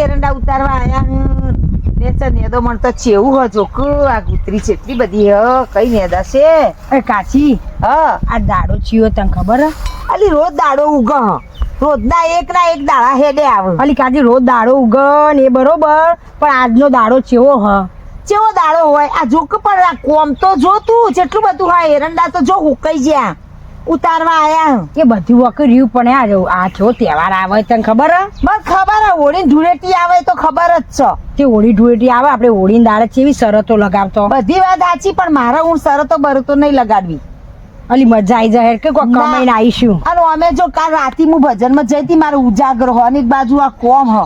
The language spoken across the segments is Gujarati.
એરંડા ઉતારવા આયા ને તો મને તો ચેવું હ જોક આ કૂતરી છેટલી બધી હ કઈ નેદા છે. એ કાચી આ દાડો ચિયો તને ખબર હ? અલી રોજ દાડો ઉગ હ રોજના એક દાડા હેડે આવે. અલી કાચી રોજ દાડો ઉગ ને એ બરોબર પણ આજનો દાડો ચેવો હ? ચેવો દાડો હોય આ જોક પણ આ કોમ તો જો તું જેટલું બધું હા એરંડા તો જો હુકાઈ જ્યાં ઉતારવા આયા. એ બધું વખત રહ્યું પણ આ છો તહેવાર આવે તને ખબર હ? મને ખબર હ હોળી ધૂળેટી આવે તો ખબર જ છે કે હોળી ધૂળેટી આવે આપણે હોળીની દાડે કેવી શરતો લગાવતો. બધી વાત સાચી પણ મારે હું શરતો બરતો નહીં લગાડવી. અલી મજા આવી જાય કે કોઈ કમાઈને આવીશું. અને અમે જો કાલ રાતી હું ભજનમાં જઈ હતી મારે ઉજાગર હો અને એક બાજુ આ કોમ હ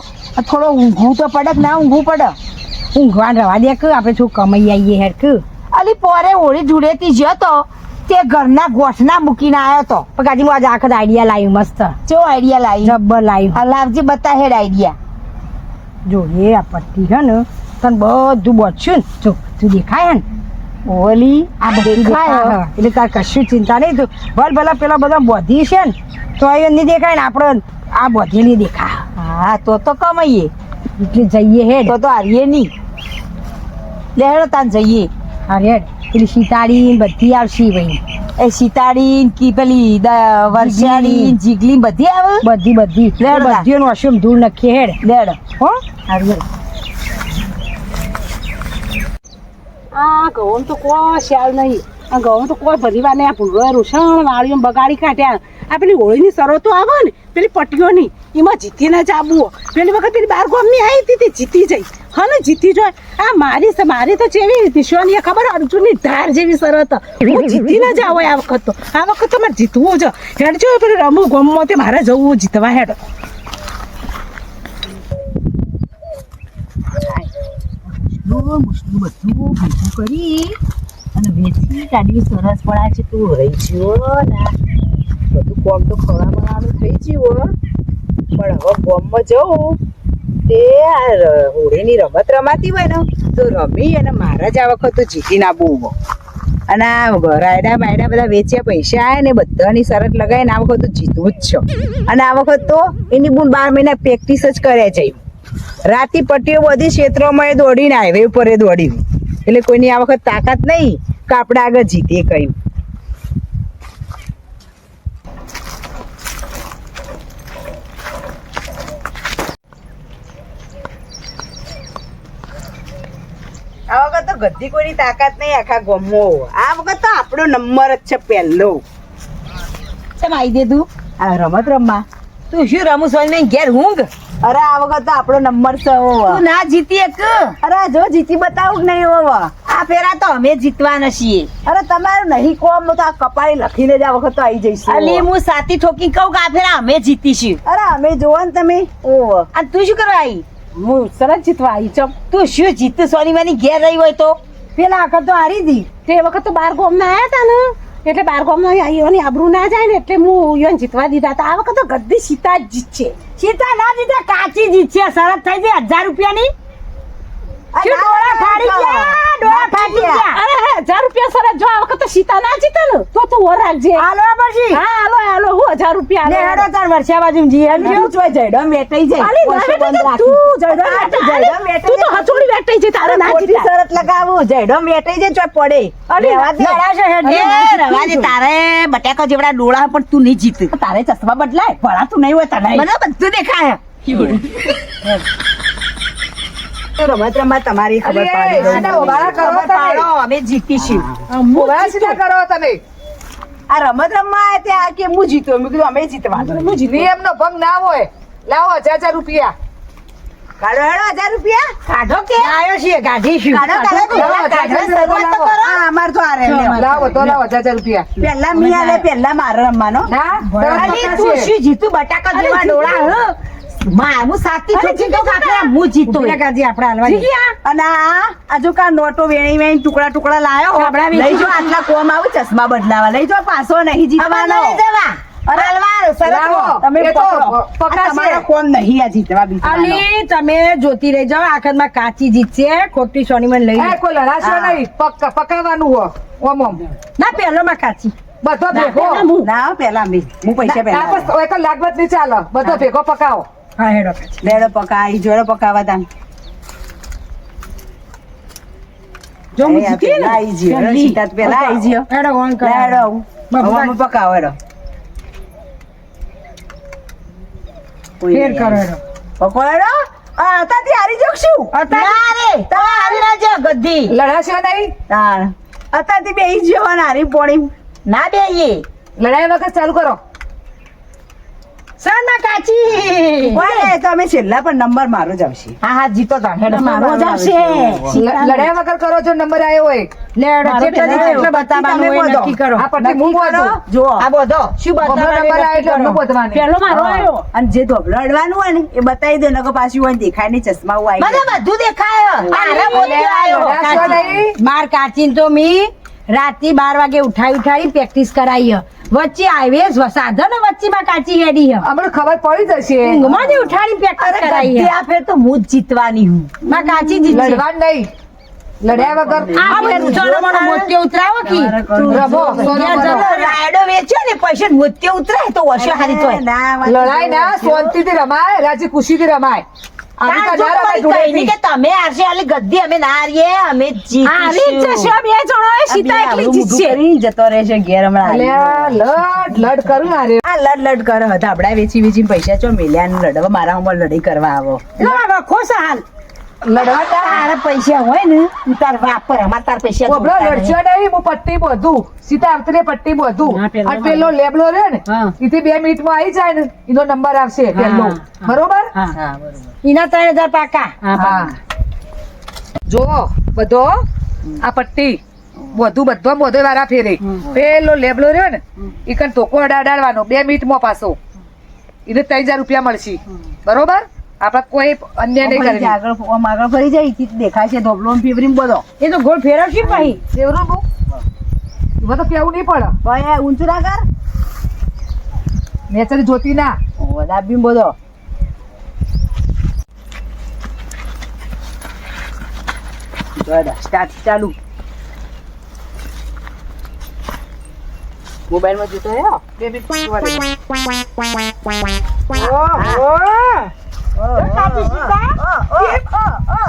થોડો ઊંઘવું તો પડે કે ના ઊંઘવું પડે. ઊંઘવાન રવા દે કે આપણે શું કમાઈ આવીએ હેર કે. અલી પોરે હોળી ધૂળેટી જતો તે ઘરના ગોઠના મૂકીને આવ્યો તો. પણ કાજી હું આજે આખત આઈડિયા લાવી મસ્ત. ચો આઈડિયા લાવી? જબ્બર લાવી. હા લાવજી બતા હેડ આઈડિયા. જો એ આ પટ્ટી છે ને તને બધું બચ્યું ને જો તું દેખાય ને ઓલી આ બધું દેખાય એટલે તાર કશું ચિંતા નહીં. તું ભલ ભલા પેલા બધા બોધી છે ને તો એ નહીં દેખાય ને આપણે આ બોધેલી દેખાય. હા તો કમાઈએ એટલે જઈએ હેડ તો હારીએ નહીં. લે હેડો તાન જઈએ. હા હેડ પેલી સીતાડી બધી આવશે ભાઈ. એ સીતાડી કી પેલી વરસાડી જીગલી બધી આવે બધી બધીનું અશુમ ધૂળ નખીએ હેડ લેડ હો. હારીએ. આ ઘઉં તો કોઈ શ્યાલ નહીં. આ ઘઉં તો કોઈ ભરીવા નહીં. આ ભૂગળ રોષણ વાળીઓ બગાડી કાઢ્યા. આ પેલી હોળીની શરતો આવે ને પેલી પટ્ટીઓની એમાં જીતીને જ આવવું. પેલી વખત પેલી બાર ગામની આવી હતી તે જીતી જઈ. હા ને જીતી જોય. આ મારી તો ચેવી દિશવાની ખબર અર્જુનની ધાર જેવી શરત. હું જીતીને જ આવો આ વખત તો મારે જીતવું છે. હેડ જો પેલું રમું ગમમાં તે મારે જવું જીતવા હેડ. બધું ભેગું કરી અને વેચી કાઢી સરસ પડા છે. તું રહી ગયો ના બધું કોમ તો ખવા બનાવવાનું થઈ ગયું પણ હવે કોમમાં જવું તે આ હોળીની રમત રમાતી હોય ને તો રમી અને મારા જ આ વખત તો જીતી ના બહુ. અને આ રાયડા બાયડા બધા વેચ્યા પૈસા આવે ને બધાની શરત લગાવીને આ વખત તો જીતવું જ છે. અને આ વખત તો એની બુન 12 મહિના પ્રેક્ટિસ જ કર્યા જાય. રાતી પટ્ટીઓ બધી ક્ષેત્રોમાં એ દોડીને હાઈવે ઉપર એ દોડી એટલે કોઈની આ વખત તાકાત નહીં કે આપણે આગળ જીતીએ કહ્યું. આ વખત તો ગદ્દી કોઈની તાકાત નહીં આખા ગામમાં. આ વખત તો આપણો નંબર જ છે પહેલો. કેમ આવી દે તું આ રમત રમવા? તું શું રમું સોની ઘેર ઊંઘ? અરે આ વખત તો આપણો નંબર છે. તું ના જીતી એક? અરે જો જીતી બતાવું કે નહીં હવે આ ફેરા તો અમે જીતવાના છીએ. અરે તમારે નહીં કોમ તો આ કપાળી લખીને જ આ વખત તો આવી જઈશું. અલી હું સાતી ઠોકી કહું કે આ ફેરા અમે જીતીશું. અરે અમે જોવો ને તમે. ઓહ અને તું શું કરવા આવી? હું સરસ જીતવા આવી ચમ. તું શું જીત સોની માની ઘેર રહી હોય તો? પેલા આખત તો હારી હતી તે વખત તો બાર ગામના આવ્યા હતા ને એટલે બાર ગામના આઈઓની આબરૂ ના જાય ને એટલે હું ઈયોને જીતવા દીધા હતા. આ વખત તો ગદ્દી સીતા જ જીતશે. સીતા ના જીતે કાચી જીતશે. શરત થઈ ગઈ 1000 રૂપિયાની. ડોળા ફાડી ગયા, ડોળા ફાટી ગયા. અરે 1000 રૂપિયા સરસ જો આ વખત તો સીતા ના જીતે ને તો તું ઓર રાખજે. હાલો પછી. હા હાલો હું 1000 રૂપિયા ને હેડો તાર વર્ષા બાજુ જી હેડ જો ચોય જઈડમ વેટાઈ જાય. તું તો હચોડી વેટાઈ જાય તારે ના જીતે. શરત લગાવું જઈડમ વેટાઈ જાય ચોય પડે. રવા દે તારે બટાકા જેવડા ડોળા પણ તું નહીં જીત. તારે ચશ્મા બદલાય ભણાતું નહીં હોય તને. મને બધું દેખાય. રમત રમત તમારી ખબર પાડો અમે જીતીશું. આ રમત રમવા ત્યાં કે હું જીતો મેં કીધું અમે જીતવાનું. નિયમનો ભંગ ના હોય. લાવો 1000 રૂપિયા કાઢો હેડો 1000 રૂપિયા કાઢો કે આવ્યો છીએ ગાઢીશું. અમાર તો આ રે લાવો 1000 રૂપિયા પેલા મી આલે પેલા મારે રમવાનો. તું શું જીતું બટાકા જેવા ડોળા હું સાચી ઠોકી તો કાકરા હું જીતો. કાજી આપણે હાલવાની અને આ જો કા નોટો વેણી વેણી ટુકડા ટુકડા લાયો લઈ જો આટલા કોમ આવું ચશ્મા બદલાવા લઈ જો પાછો નહીં જીતવાનો. તમે જોતી રહી જાઓ આખત માં કાચી જીતશે ખોટી સોની મને લઈ કોઈ લડાશો નહીં પકાવવાનું હો. ઓમ ના પેલો માં કાચી બધો ભેગો ના પેલા હું પૈસા પેલા લાગવત નહીં ચાલો બધો ભેગો પકાવો. હા હેડો કાચી. લેડો પકાઈ જોડો પકાવા તાન જો હું એ આ જીતી પેલા આઈ જ્યો. જલ્દી. સીતા તો પેલા આઈ જ્યો. હેડો ઓન કરો. લેડો બાપુ, હવામાં પકાવો હેડો ફેર કરો હેડો. પકો હેડો આ તાતી હારી જોક શું ના રે તા હારી ના જો ગદ્દી લડાશો નહીં તાણ અતાતી બેહી જ્યો ને હારી પોણી ના બેહીએ લડાઈ વખત ચાલુ કરો સાના કાચી. ઓય તમે છેલ્લા પણ નંબર મારો જ આવશે હા હા જીતો તા હેડો મારો જ આવશે. લડાઈ વગર કરો જો નંબર આવ્યો હોય લેડો મારો જેટલા પેલા જેટલા આવ્યો. બતાવવાનું તમે હોય બોલો. નક્કી કરો. આ પટ્ટી હું બોલું જુઓ આ બધો શું નંબર બતાવવાનું આવ્યો એટલે અમને બોધવાની પેલો મારો હા. આવ્યો. અને જે ધોબલો અડવાનું હોય ને એ બતાવી દો નકર પાછું હોય ને દેખાય નહીં ચશ્મા હું આવી મને બધું દેખાય તારા મોતી આવ્યો લડાશો નહીં માર કાચીન તો મી રાતે 12 વાગે ઉઠાડી પ્રેક્ટિસ કરાઈ વચ્ચે હાઈવે સાધન વચ્ચે માં કાચી હેડી હ અમને ખબર પડી જશે ઊંઘમાં જ ઉઠાડી પ્રેક્ટિસ કરાઈ ગદ્દી આ ફેર તો હું જ જીતવાની હું માં કાચી જીતશે લડવાનું નહીં લડ્યા વગર આ ફેર સોનામાં મોતી ઉતરાવો કી રમો સોનો ઘેર કરો. જતો રાયડો વેચ્યો ને પૈસા મોતી ઉતરાય તો વર્ષો હારી તોય લડાઈ ના શાંતિથી રમાય રાજી ખુશીથી રમાય આવી તાર તો જો ના રમાય કોઈ કઈ નહીં જોડેથી. કે તમે હારશે આલી ગદ્દી અમે ના હારીએ અમે જ હારી જ જીતીશું. જશે. આ બે જણો એ સીતા આ બે એકલી આવડું મોઢું જીતશે. કરીને જતો રહેશે ઘેર હમણાં અલ્યા લડ લડ કરું ને અરે આ લડ કરે હતા આપડા વેચી વેચી પૈસા ચો મેલ્યા ને લડવા મારા ઉંમર લડાઈ કરવા આવો લો હવે ખોસ હાલ. લડવા તારા પૈસા હોય ને તું તાર વાપર અમાર તાર પૈસા ઓબળો જોતા નહીં. લડશો નહીં હું પટ્ટી બધું સીતા આવતી પટ્ટી બધું હા, પેલો અને પેલો લેબલો રે ને હા. એથી 2 મિનિટમાં આવી જાય ને એનો નંબર આવશે પેલો હા. બરોબર હા હા બરોબર એના 3000 પાકા હા હા જો બધો આ પટ્ટી બધો વાળા ફેરે પેલો લેબલો રહ્યો ને એ કન ધોકો અડાડવાનો 2 મિનિટમાં પાછો એને 3000 રૂપિયા મળશે બરોબર આપડે કોઈ અન્ય નહીં ફરી જાય, કરવી આગળ ફરી જાય ઈથી દેખાશે ધોબલો ને ફીવરી ને બધો એ તો ગોળ ફેરવશી પછી દેવરું બહુ એમાં તો કેવું નહીં પડે ભાઈ ઊંચું ના કર નેચર જોતી ના દાબી બધો સ્ટાર્ટ ચાલુ મોબાઈલ માં જોતો હે 2 મિનિટ પછી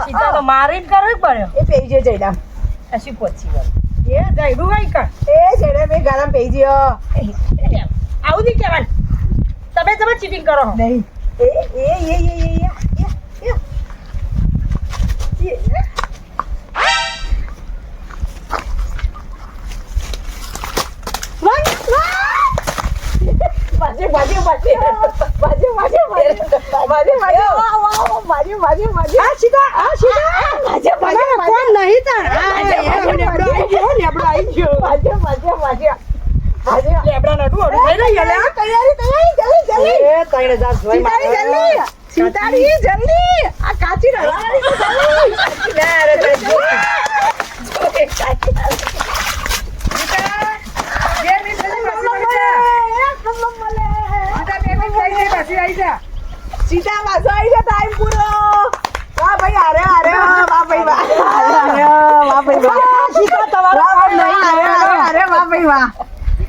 સીતા તો મારી જ કરવી પડ્યો એ પેઈ જો જઈડા અસી પોચી વાર એ જઈડું ભાઈ કર એ જેડે મે ગાલમ પેઈ જો આવું નહીં કહેવાનું તમે ચીટિંગ કરો છો. નહીં તમારે કોણ નહીં તાર. આ લેબડો આઈ ગયો. લેબડા નટુ ઓડું થઈ રહી અલ્યા. સીતા પાછો આવી ગયો ટાઈમ પૂરો વાહ ભાઈ અરે અરે વાહ ભાઈ વાહ વાહ ભાઈ વાહ સીતા તમારો કામ નહીં અરે વાહ ભાઈ વાહ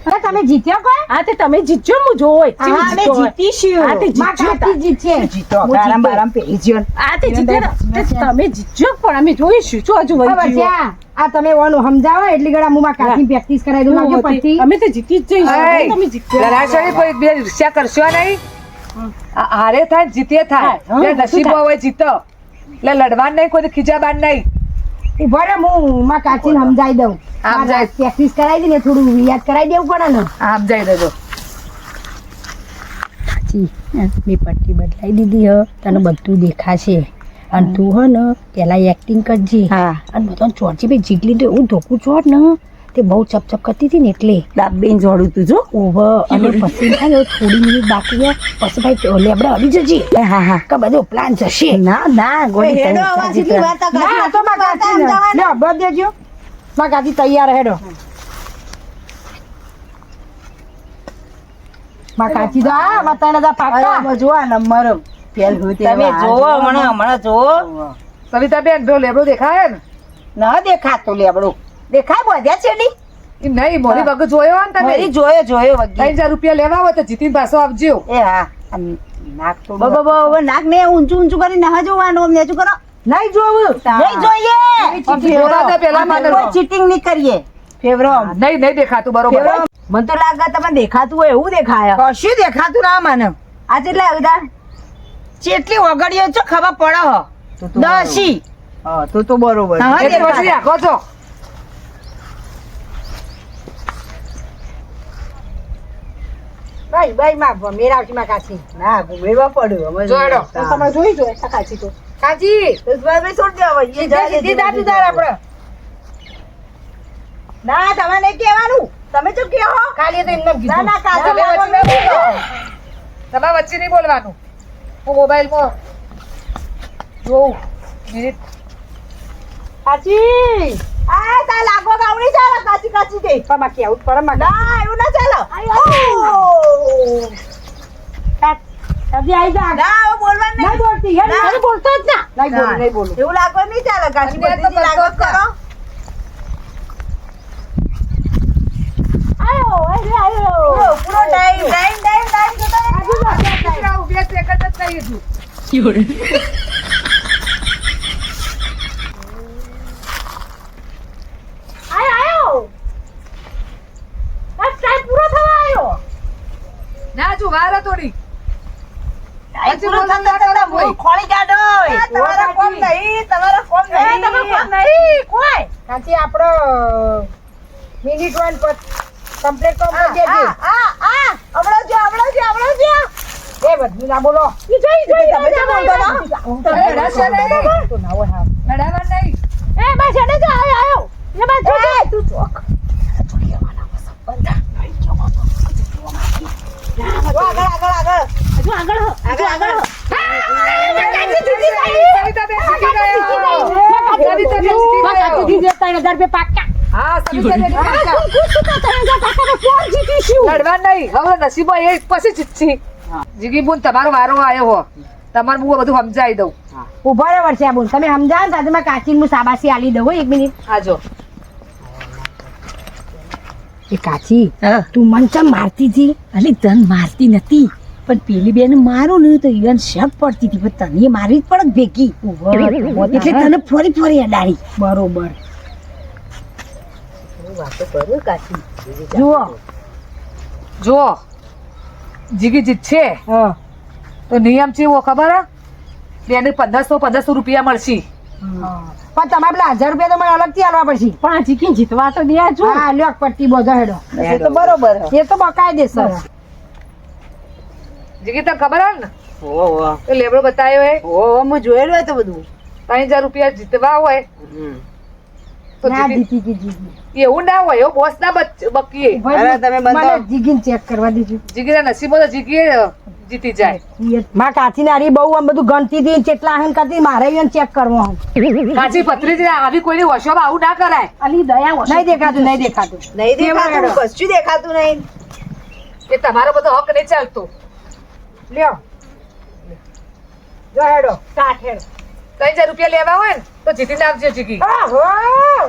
અરે તમે જીત્યા કોઈ હા તે તમે જીતજો ને હું જોઉં. હા અમે જીતીશું હા, તે માં જીતજો કાચી જીતશે જીતો ગારામ બારામ પેઈ જ્યો હા તે જીતે ને. તે તમે જીતજો પણ અમે જોઈશું શું હજુ વહી હવે ગયું. ત્યાં આ તમે ઓનું સમજાવો એટલી ઘડા હું માં કાચી પ્રેક્ટિસ કરાવી દઉં લાવજો પછી અમે તો જીતી જ જઈશું. તમે જીતજો. લડાશો નહીં કોઈ બે ઈર્ષ્યા કરશો નહીં હારે થાય ને જીતે થાય હા, જે નસીબમાં હોય જીતો એટલે લડવાનું નહીં કોઈ ખીજાબાન નહીં ઉભો રે હું માં કાચી સમજાવી દઉં સમજાય. પ્રેક્ટિસ કરાવી દે ને થોડું યાદ કરાવી દેવું પડે ને આમ જઈ દેજો મેં પટ્ટી બદલાઈ દીધી હ તને બધું દેખાશે અને તું હે ને પેલા એક્ટિંગ કરજે હા અને બધા ચોરજી ભાઈ જીગલી તો એવું ધોકું ચોર ને તે બહુ ચપચપ કરતી હતી ને એટલે દાબીને જોડું તું જો ઓવર અને પછી થાય થોડી મિનિટ બાકી છે પછી ભાઈ લેબડા અડી જજે હા હા કે બધો પ્લાન જશે ના ના ગોળી હેડો, તને આવા સીધી વાત આ કાચી ના, તો માં કાચી ને. લે અબડ દેજો માં કાચી તૈયાર હેડો માં કાચી તો આ મતાના જા પાકા અરે જો આ નંબર ફેલ હોય તે તમે આ જોવો જો. હમણાં જોવો સવિતાબેન પેલો લેબડો દેખાય ને ન દેખાતો લેબડું દેખાય બોધ્યા છે ની એ નહીં મોરી વગર જોયો હોય ને મારી તમે જોયો જોયો વગી 3000 રૂપિયા લેવા હોય તો જીતીને પાછો આપજો એ હા નાક તો નાક ને ઊંચું ઊંચું કરી ના જોવાનું અમને શું કરો નહીં જોવું નહીં જોઈએ જોતા હતા પેલા મને. કોઈ ચીટિંગ નહીં કરીએ ફેવરો નહીં દેખાતું બરોબર મને તો લાગે તમને દેખાતું હોય એવું દેખાય કશું દેખાતું ના મને આ કેટલા ઉદાર ચેટલી ઓગળીઓ છો ખબર પડે હો દસી હા તો બરોબર હા, એક પછી રાખો છો ભાઈ માં મેરા આવતી માં કાશી ના ઘુમેરવા પડ્યું અમે જોડો. તો તમે જોઈ જો કાચી તો કાજી ભાઈ છોડ દેવા સીધી દાદુ તાર આપણે ના તમે નહીં કહેવાનું તમે તો કહો ખાલી તો એમને ના ના કાચો તમે વચ્ચે નહીં બોલવાનું. તમારે વચ્ચે નહીં બોલવાનું હું મોબાઈલમાં જોઉં મિનિટ કાચી આ તા લાગો ગાવડી ચાલે કાચી કાચી દે પણ માં કેવું પડે માં ના એવું ના ચાલો કદી આઈ જા ના હવે બોલવાનું નહીં બોલતી હે ના બોલતો જ ના નહીં બોલું એવું લાગો નહીં ચાલે કાચી અને આ તો બધી લાગો બસો કરો આયો પૂરો ટાઈમ બે સેકન્ડ જ થઈ ગયું આયો બસ ટાઈમ પૂરો થવા આયો ના જો વાર થોડી ટાઈમ પછી પૂરો બોલવાનું થતા ના થતા કરો કોઈ. ખોળી કાઢો તમારા કોમ નહીં તમારા કોમ નહીં કોઈ કાચી આપણો મિનિટ વન પર કમ્પ્લીટ કોમ કરી દેજો હમણાં જો એ બધું ના બોલો તમે તો બોલતો ના તમે રડશો નહીં. તો ના હોય હા લડાવવાનું નહીં. એ બસ એને જો આયો એ બસ તું ચોક સવિતાબેન જીતી ગયા. સવિતાબેન જીતી ગયા. હા, સવિતાબેન જીતી ગયા. લડવાનું નહીં. હવે નસીબો એ પછી જીતશે. જીગી બોન તમારો વારો આવ્યો હો તમારે હું બધું સમજાવી દઉં. ઉભા રહો વર્ષે બોલ તમે સમજાવો ને તમે કાચી હું સાબાસી આલી દઉં હો, એક મિનિટ હા જો એ કાચી તું મન ચમ મારતી હતી અલી તન મારતી નથી પણ પેલી બેન મારું ને તો ઈવન શક પડતી હતી પણ તને મારી જ પડક ભેગી એટલે તને ફરી ફરી અડાડી બરોબર જુઓ જો જીગી જીતશે તો નિયમ છે એવો ખબર હે? બેને 1500 રૂપિયા મળશે. પણ તમારે પેલા 1000 રૂપિયા તો મને અલગથી આલવા પડશે પણ આ ચીકી જીતવા તો દે છો હા લ્યો પટ્ટી બધો હેડો એ તો બરોબર એ તો બકાયદેસર જીગી તને ખબર હે ને ઓ તો લેબડો બતાવ્યો હે હું જોયેલું હોય તો બધું 3000 રૂપિયા જીતવા હોય તો ના જીગી- જીતી ગઈ જીતી એવું ના હોય એવું બોસ ના બકીએ. અરે તમે બંધો. મને જીગીને ચેક કરવા દેજો જીગીના નસીબો તો જીગીએ જીતી જાય. માં કાચી નારી બહુ આમ બધું ગણતી હતી કેટલા હન કરતી મારે એને ચેક કરવો હમ કાચી પથરી છે, આવી કોઈની વશોમાં આવું ના કરાય. અલી દયા નહીં દેખાતું નહીં દેખાતું નહીં દેખાતું કશું દેખાતું નહીં એ તમારો બધો હક નહીં ચાલતો. લ્યો જો હેડો કાઠ હેડો 3000 રૂપિયા લેવા હોય ને તો જીતી નાખજો જીગી. આહો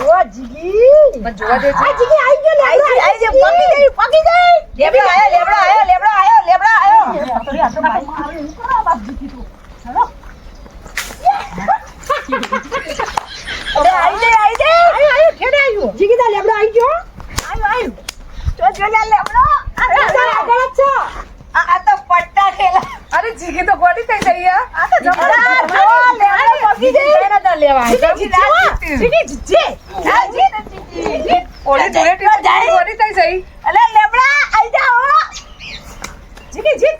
ઓ જીગી મને જોવા દેજો. આ જીગી આઈ ગયો આઈ ગયો, પકી ગઈ. લેબડો આયો અરે આઈ દે ખેડે આવ્યો જીગી દા લેબડો આઈ ગયો તો જો લે લેબડો આગળ જ છો આ તો પટ્ટા ખેલા અરે જીગી તો ગોડી થઈ ગઈ યાર. આ તો જબરદસ્ત જો લેબડો પકી ગઈ તો લેવા જીગી જીતે હા જીત ઓલી જોડે ટીમ ગોડી થઈ ગઈ. અલે લેબડા આઈ જાઓ જીગી જીત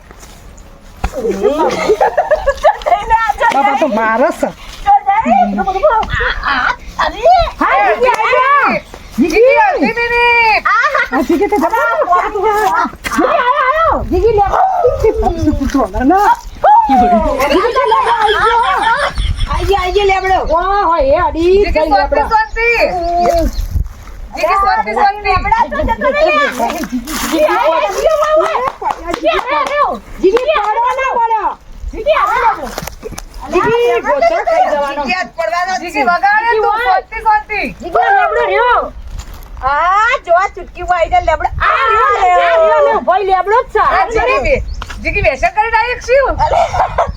બાબા તો મારસ જીગી અડધી મિનિટ. આ જીગી તો જીગી આયો જીગી લે આઈ લેબડો ઓહો એ અડી જીગી કઈ લેબડો શાંતિ. જીગી શાંતિ. જીગી પડો ના પડો જીગી ગોતો ખાઈ જવાનો જીગી વગાડે તું શાંતિ. જીગી લેબડો રહ્યો આ જો આ ચુટકી વાઈ દે લેબડા આ રહ્યો ભાઈ લેબડો જ છે આ જીગી બે. જીગી વેસન કરી ડાયરેક્ટ શું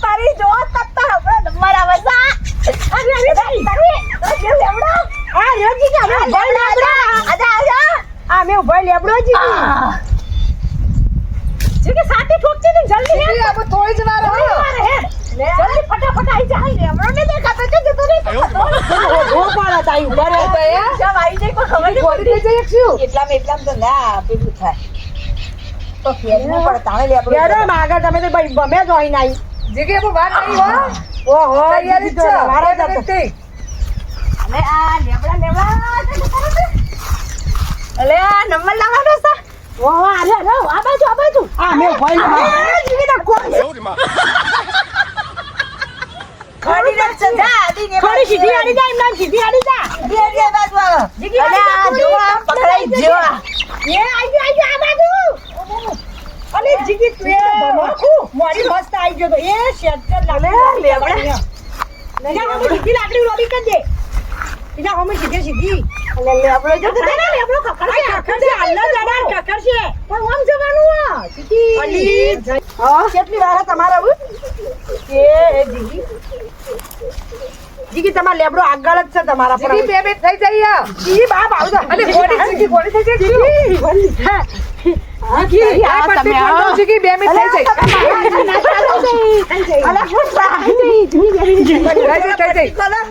તારી જો તક તો હમણાં નંબર આવે છે અરે લેવડો આ રેજી કે અમે ભાઈ લેવડો આજા આ મે ભાઈ લેવડો જી કે સાથી ઠોકતી ને જલ્દી હે જીગી આપણે થોડી જ વાર હોય જલ્દી ફટાફટ આવી જા લેવડો ને દેખાતો છે જતો રે ઓ પાડા તાઈ ઉભા રે જબ આવી જાય કોઈ ખબર થોડી થઈ જાય શું એટલામ તો ના પેલું થાય તો ફેરવું પડે તાણે લેવડો યાર માગા તમે તો ભાઈ બમે જોઈ નાઈ જીગી આપણે વાત નહીં હો ઓહો તૈયારી છે મારા મારે તો અને આ લેવડા અલે આ નંબર લાવવાનો છે ઓહો અરે અરે આ બાજુ આ મે ભાઈ જીવી તો કોણ ખડી રખ છે જા આદી ને થોડી સીધી આડી જા એમ સીધી આડી જા બે બાજુ આવો અલે આ જો પકડાઈ જો એ આઈ આ બાજુ અલે જીગી તું મોરી મસ્ત આઈ ગયો તો એ શેટકર લાગે લેવડા જા હમે સીધી લાકડી રોબી કર દે જા હમે સીધી અલે લેવડો જો લેબડો કકર છે અલ્લા જડા કકર છે પણ ઓમ જવાનું આ સીધી અલી હા કેટલી વાર તમારા એ જીગી જીગી તમાર લેબડો આગળ જ છે તમારા પર જીગી બે બે થઈ જાય જી બાપ આવજો અને બોડી જીગી બોડી થઈ જાય શું જીગી આ પટ્ટી ખોલ દો જીગી 2 મિનિટ થઈ જાય અલા ફૂટા થઈ જાય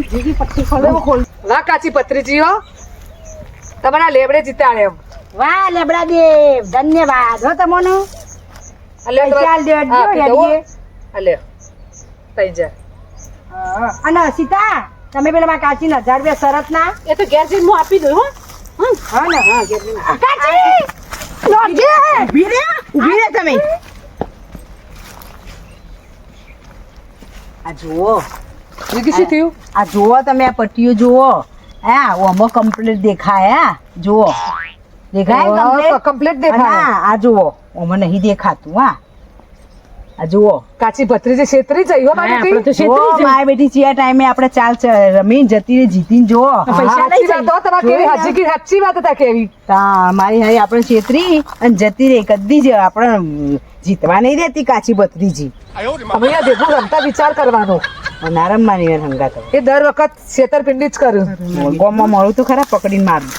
જીગી પટ્ટી ખોલ વાહ કાચી પત્રીજી હો તમારા લેબડે જીતાડે એમ વાહ લેબડા દેવ ધન્યવાદ હો તમોનો અલે ચાલ દે હેડીએ અલે થઈ જાય અને સીતા તમે પેલા માં કાચી 1000 રૂપિયા શરત ના એ તો ઘેર જઈને હું આપી દઉં હો હા ને હા ઘેર જઈને કાચી લોજે ઊભી રે તમે આ જુઓ જીગી શું થયું આ જુઓ તમે આ પટ્ટીઓ જુઓ હા ઓમાં કમ્પ્લીટ દેખાય હા જુઓ દેખાય કમ્પ્લીટ દેખાય હા આ જુઓ ઓમાં નહીં દેખાતું હા આ જુઓ કાચી ભત્રીજી છેતરી જઈ હો મારી જુઓ માય બેટી ચિયા ટાઈમે આપણે ચાલ રમીને જતી રહી જીતીને જુઓ પૈસા લઈ જાય તો તમારે કેવી હાજી સાચી વાત હતા કેવી તા મારી હારી આપણે છેતરી અને જતી રહી કદી જ આપણે જીતવા નહીં દેતી કાચી ભત્રીજી અમે અહીંયા ભેગું રમતા વિચાર કરવાનો ના રમવાની હંગાત એ દર વખત છેતરપિંડી જ કર્યું ગોમમાં મળું તો ખરા પકડીને મારું